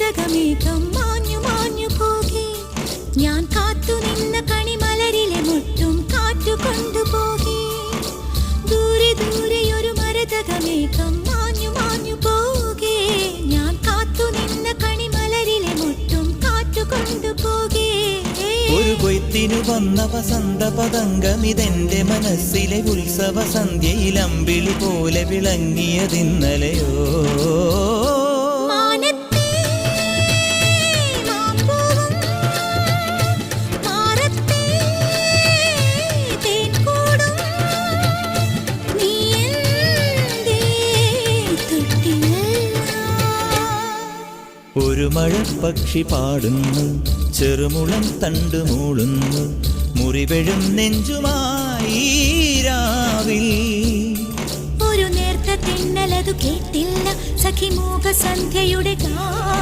മരതകമേഘം മാഞ്ഞു മാഞ്ഞു പോകെ ഞാൻ കാത്തു നിന്ന കണിമലരിലെ മുട്ടും കാറ്റു കൊണ്ടുപോകെ ദൂരെ ദൂരെ ഒരു മരതകമേഘം മാഞ്ഞു മാഞ്ഞു പോകെ ഞാൻ കാത്തു നിന്ന കണിമലരിലെ മുട്ടും കാറ്റു കൊണ്ടുപോകെ ഒരു കൊയ്ത്തിനു വന്ന വസന്ത പതംഗമിതെന്റെ മനസ്സിലെ ഉത്സവ സന്ധ്യയിൽ അമ്പിളി പോലെ വിളങ്ങിയതിന്നലെയോ ഒരു മഴപ്പക്ഷി പാടുന്നു ചെറുമുളം തണ്ടു മൂളുന്നു മുറിവെഴും നെഞ്ചുമായി രാവിൽ ഒരു നേർത്ത തിന്നലതു കേട്ടില്ല സഖിമൂക സന്ധ്യയുടെ ഗാനം